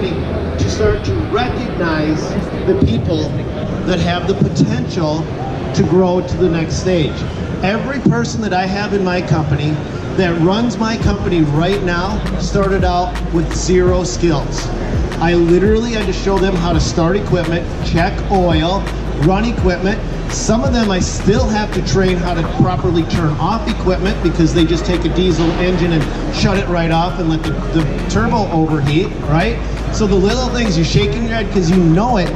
company to start to recognize the people that have the potential to grow to the next stage. Every person that I have in my company that runs my company right now started out with 0 skills. I literally had to show them how to start equipment, check oil, run equipment. Some of them I still have to train how to properly turn off equipment because they just take a diesel engine and shut it right off and let the turbo overheat, right? So the little things, you're shaking your head because you know it,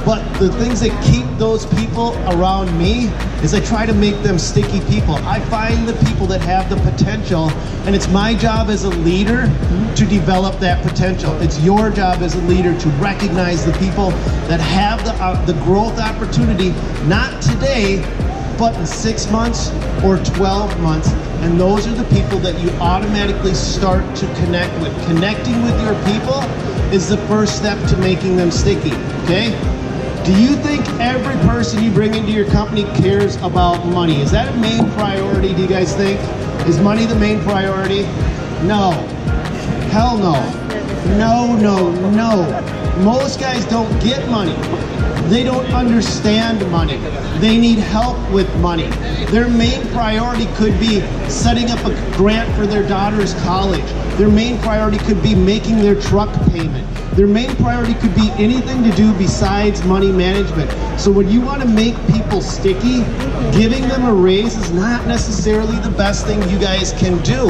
but the things that keep those people around me is I try to make them sticky people. I find the people that have the potential, and it's my job as a leader to develop that potential. It's your job as a leader to recognize the people that have the growth opportunity, not today, but in 6 months or 12 months. And those are the people that you automatically start to connect with. Connecting with your people is the first step to making them sticky, okay? Do you think every person you bring into your company cares about money? Is that a main priority, do you guys think? Is money the main priority? No. Hell no. No, no, no. Most guys don't get money. They don't understand money. They need help with money. Their main priority could be setting up a grant for their daughter's college. Their main priority could be making their truck payment. Their main priority could be anything to do besides money management. So when you want to make people sticky, giving them a raise is not necessarily the best thing you guys can do.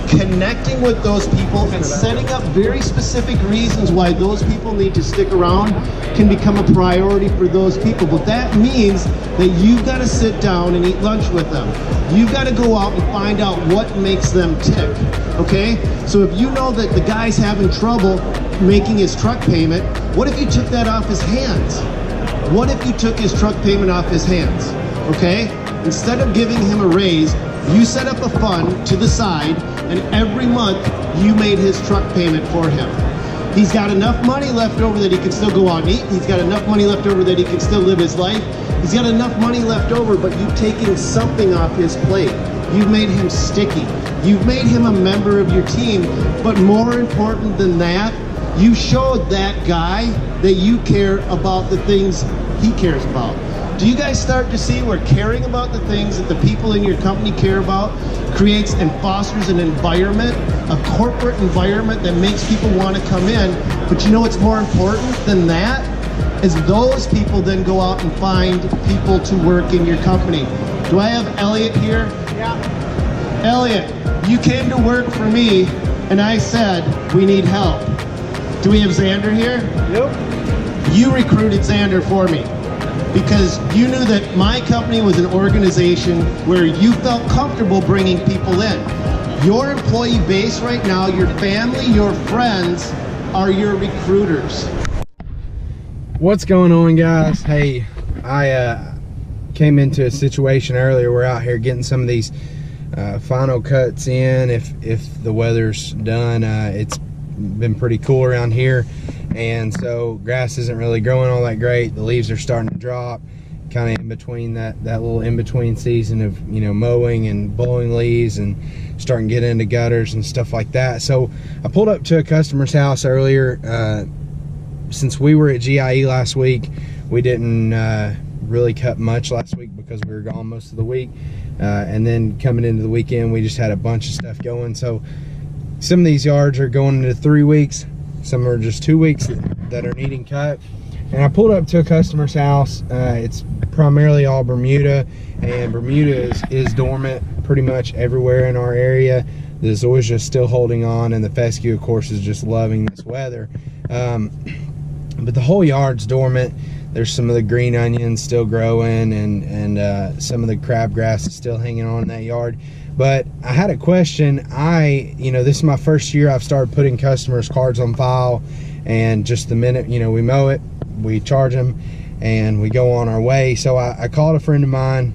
Connecting with those people and setting up very specific reasons why those people need to stick around can become a priority for those people. But that means that you've got to sit down and eat lunch with them. You've got to go out and find out what makes them tick, okay? So if you know that the guy's having trouble making his truck payment, what if you took that off his hands? What if you took his truck payment off his hands, okay? Instead of giving him a raise, you set up a fund to the side, and every month you made his truck payment for him. He's got enough money left over that he can still go out and eat. He's got enough money left over that he can still live his life. He's got enough money left over, but you've taken something off his plate. You've made him sticky. You've made him a member of your team, but more important than that, you showed that guy that you care about the things he cares about. Do you guys start to see where caring about the things that the people in your company care about creates and fosters an environment, a corporate environment that makes people want to come in? But you know what's more important than that? Is those people then go out and find people to work in your company. Do I have Elliot here? Yeah. Elliot, you came to work for me and I said, we need help. Do we have Xander here? Yep. You recruited Xander for me because you knew that my company was an organization where you felt comfortable bringing people in. Your employee base right now, your family, your friends are your recruiters. What's going on, guys? Hey, I came into a situation earlier. We're out here getting some of these final cuts in. If the weather's done, it's been pretty cool around here, and so grass isn't really growing all that great. The leaves are starting to drop, kind of in between that little in-between season of, you know, mowing and blowing leaves and starting to get into gutters and stuff like that. So I pulled up to a customer's house earlier. Since we were at GIE last week, we didn't really cut much last week because we were gone most of the week, and then coming into the weekend we just had a bunch of stuff going. So some of these yards are going into 3 weeks, some are just 2 weeks that are needing cut. And I pulled up to a customer's house. It's primarily all Bermuda, and Bermuda is dormant pretty much everywhere in our area. The zoysia is still holding on, and the fescue, of course, is just loving this weather. But the whole yard's dormant. There's some of the green onions still growing, and some of the crabgrass is still hanging on in that yard. But I had a question. This is my first year I've started putting customers' cards on file, and just the minute, we mow it, we charge them, and we go on our way. So I called a friend of mine,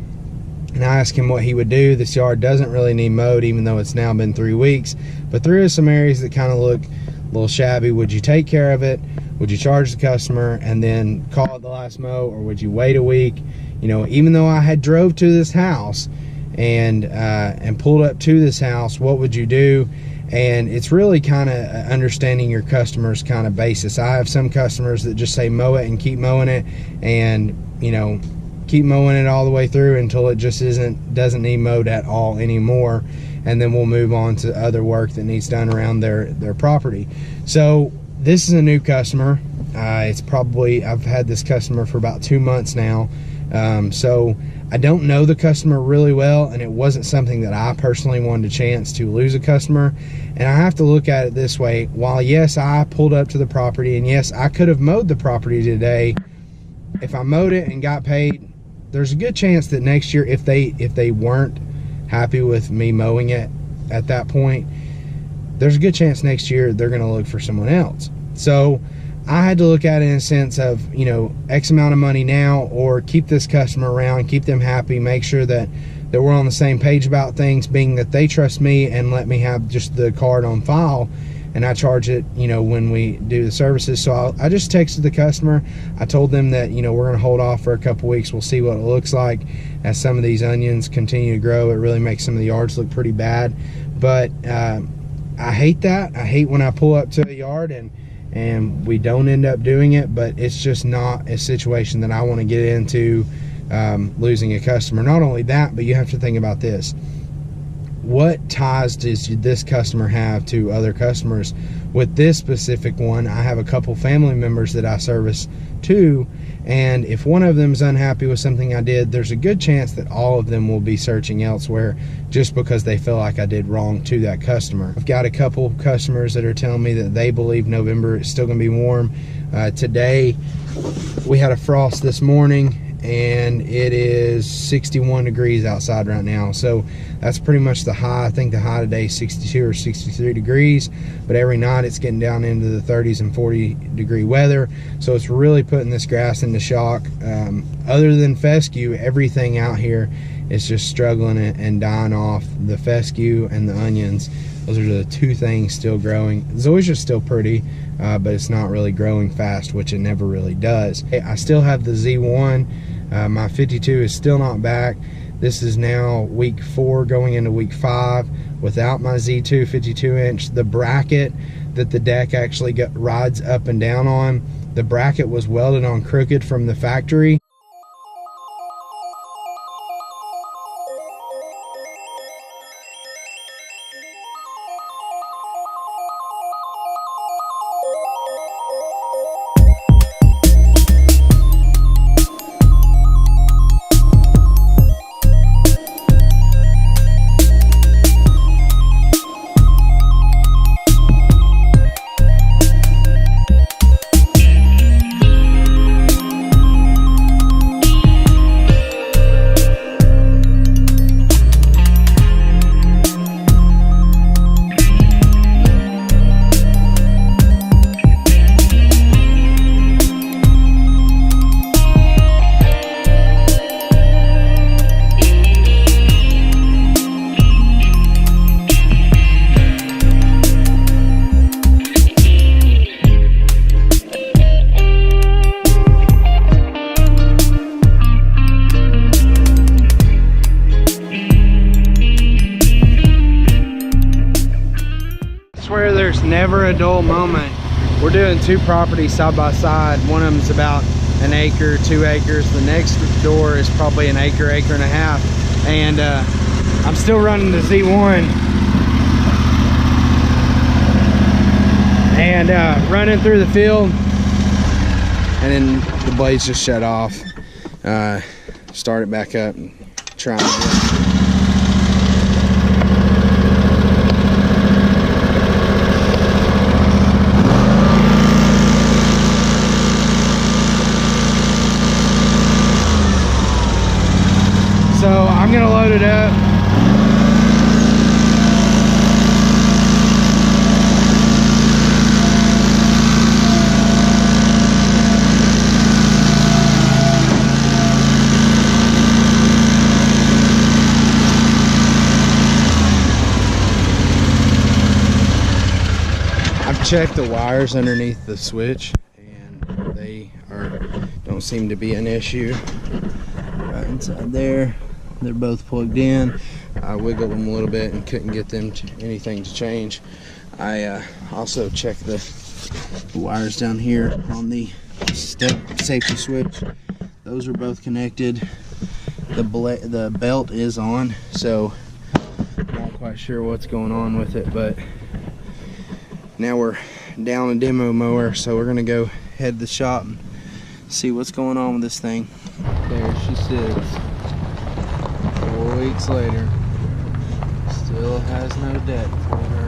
and I asked him what he would do. This yard doesn't really need mowed, even though it's now been 3 weeks. But there is some areas that kind of look a little shabby. Would you take care of it? Would you charge the customer and then call it the last mow, or would you wait a week? Even though I had drove to this house and pulled up to this house, what would you do? And it's really kind of understanding your customers' kind of basis. I have some customers that just say mow it and keep mowing it, and you know, keep mowing it all the way through until it just doesn't need mowed at all anymore, and then we'll move on to other work that needs done around their property. So this is a new customer. It's probably, I've had this customer for about 2 months now. So I don't know the customer really well, and it wasn't something that I personally wanted a chance to lose a customer. And I have to look at it this way: while yes, I pulled up to the property, and yes, I could have mowed the property today, if I mowed it and got paid, there's a good chance that next year, if they weren't happy with me mowing it at that point, there's a good chance next year they're going to look for someone else. So I had to look at it in a sense of, you know, X amount of money now, or keep this customer around, keep them happy, make sure that we're on the same page about things, being that they trust me and let me have just the card on file, and I charge it, you know, when we do the services. So I just texted the customer. I told them that, you know, we're going to hold off for a couple weeks. We'll see what it looks like as some of these onions continue to grow. It really makes some of the yards look pretty bad. But I hate that. I hate when I pull up to a yard and we don't end up doing it, but it's just not a situation that I want to get into, losing a customer. Not only that, but you have to think about this. What ties does this customer have to other customers? With this specific one, I have a couple family members that I service too, and if one of them is unhappy with something I did, there's a good chance that all of them will be searching elsewhere just because they feel like I did wrong to that customer. I've got a couple customers that are telling me that they believe November is still going to be warm. Today we had a frost this morning, and it is 61 degrees outside right now, so that's pretty much the high. I think the high today is 62 or 63 degrees, but every night it's getting down into the 30s and 40 degree weather, so it's really putting this grass into shock. Other than fescue, everything out here is just struggling and dying off. The fescue and the onions, those are the two things still growing. The zoysia is still pretty, but it's not really growing fast, which it never really does. I still have the Z1. My 52 is still not back. This is now week 4 going into week 5 without my Z2 52-inch. The bracket that the deck actually rides up and down on, the bracket was welded on crooked from the factory. There's never a dull moment. We're doing 2 properties side by side. One of them's about an acre, 2 acres. The next door is probably an acre, acre and a half. And I'm still running the Z1 and running through the field, and then the blades just shut off. Start it back up and try again. So I'm gonna load it up. I've checked the wires underneath the switch, and they don't seem to be an issue. Right inside there, they're both plugged in. I wiggled them a little bit and couldn't get them anything to change. I also checked the wires down here on the safety switch. Those are both connected. The belt is on, so I'm not quite sure what's going on with it, but now we're down a demo mower, so we're gonna go head to the shop and see what's going on with this thing. There she sits, 4 weeks later, still has no deck for her.